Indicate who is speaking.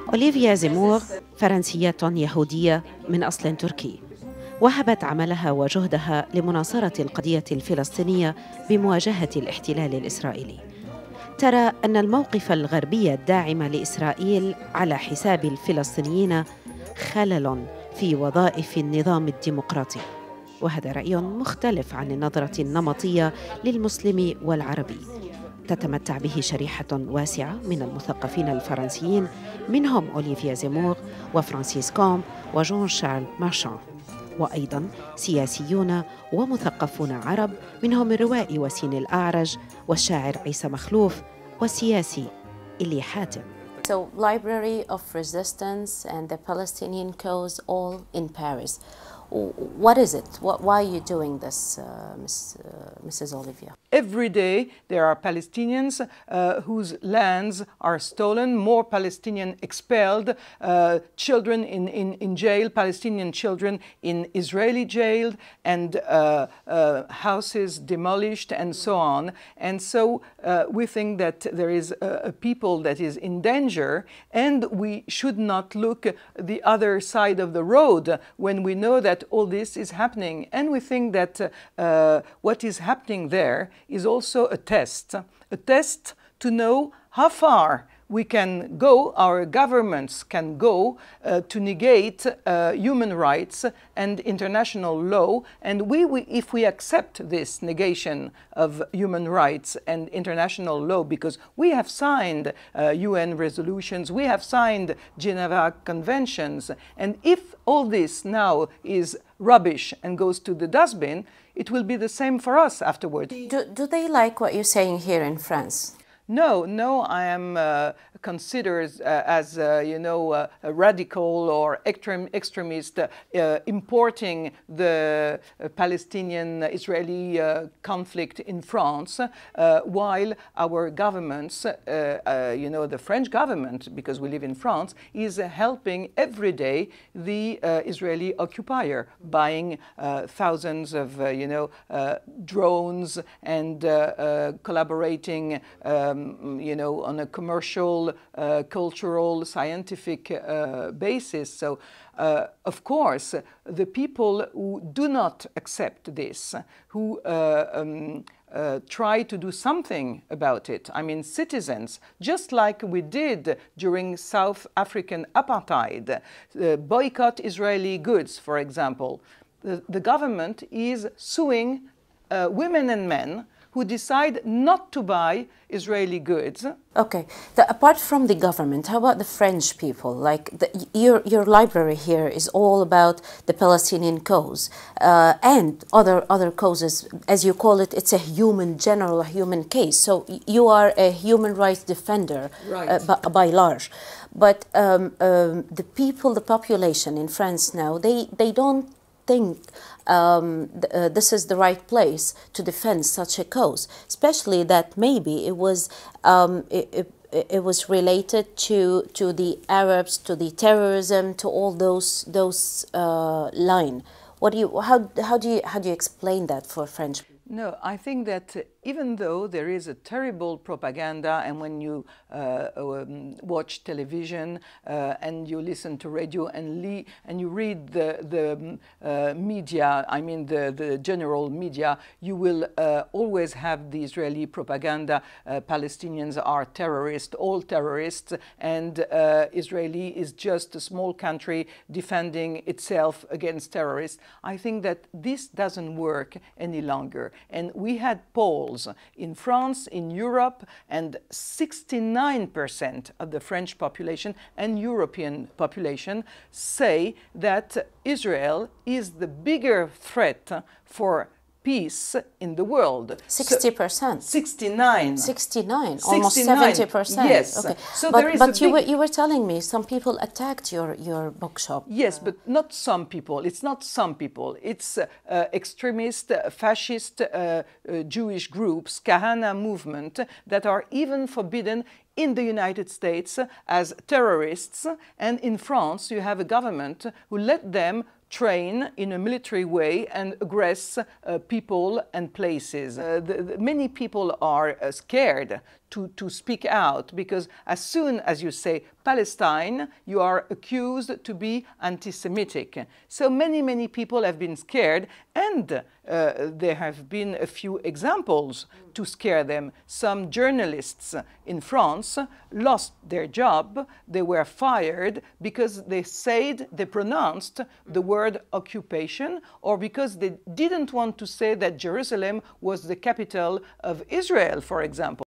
Speaker 1: أوليفيا زيمور فرنسية يهودية من أصل تركي، وهبت عملها وجهدها لمناصرة القضية الفلسطينية بمواجهة الاحتلال الإسرائيلي. ترى أن الموقف الغربي الداعم لإسرائيل على حساب الفلسطينيين خلل في وظائف النظام الديمقراطي، وهذا رأي مختلف عن النظرة النمطية للمسلم والعربي تتمتع به شريحة واسعة من المثقفين الفرنسيين، منهم أوليفيا زيمور وفرانسيس كومب وجون شارل مارشان، وأيضاً سياسيون ومثقفون عرب، منهم الروائي وسيم الأعرج والشاعر عيسى مخلوف والسياسي إلي حاتم.
Speaker 2: So, Library of Resistance and the Palestinian cause all in Paris. What is it? Why are you doing this, Mrs. Olivia?
Speaker 3: Every day there are Palestinians whose lands are stolen, more Palestinians expelled, children in jail, Palestinian children in Israeli jail, and houses demolished and so on. And so we think that there is a people that is in danger, and we should not look the other side of the road when we know that all this is happening. And we think that what is happening there is also a test to know how far we can go, our governments can go to negate human rights and international law. And if we accept this negation of human rights and international law, because we have signed UN resolutions, we have signed Geneva Conventions, and if all this now is rubbish and goes to the dustbin, it will be the same for us afterwards.
Speaker 2: Do they like what you're saying here in France?
Speaker 3: No, I am considered as a radical or extremist, importing the Palestinian-Israeli conflict in France, while our governments, the French government, because we live in France, is helping every day the Israeli occupier, buying thousands of drones and collaborating on a commercial, cultural, scientific basis. So, of course, the people who do not accept this, who try to do something about it, I mean citizens, just like we did during South African apartheid, boycott Israeli goods, for example. The government is suing women and men who decide not to buy Israeli goods.
Speaker 2: Okay. Apart from the government, how about the French people? Like your library here is all about the Palestinian cause and other causes. As you call it, it's a human case. So you are a human rights defender, right, by large. But the people, the population in France now, they don't think this is the right place to defend such a cause, especially that maybe it was related to the Arabs, to the terrorism, to all those line. How do you explain that for French people?
Speaker 3: No, I think that even though there is a terrible propaganda, and when you watch television and you listen to radio and you read the media, I mean the general media, you will always have the Israeli propaganda. Palestinians are terrorists, all terrorists, and Israeli is just a small country defending itself against terrorists. I think that this doesn't work any longer. And we had polls in France, in Europe, and 69% of the French population and European population say that Israel is the bigger threat for peace in the world.
Speaker 2: 60%.
Speaker 3: 69.
Speaker 2: 69, almost 70%.
Speaker 3: Yes.
Speaker 2: Okay.
Speaker 3: So
Speaker 2: but you were telling me some people attacked your bookshop.
Speaker 3: Yes, but not some people. It's not some people. It's extremist, fascist Jewish groups, Kahana movement, that are even forbidden in the United States as terrorists. And in France, you have a government who let them train in a military way and aggress people and places. Many people are scared to speak out, because as soon as you say Palestine, you are accused to be anti-Semitic. So many people have been scared, and there have been a few examples to scare them. Some journalists in France lost their job. They were fired because they pronounced the word occupation, or because they didn't want to say that Jerusalem was the capital of Israel, for example.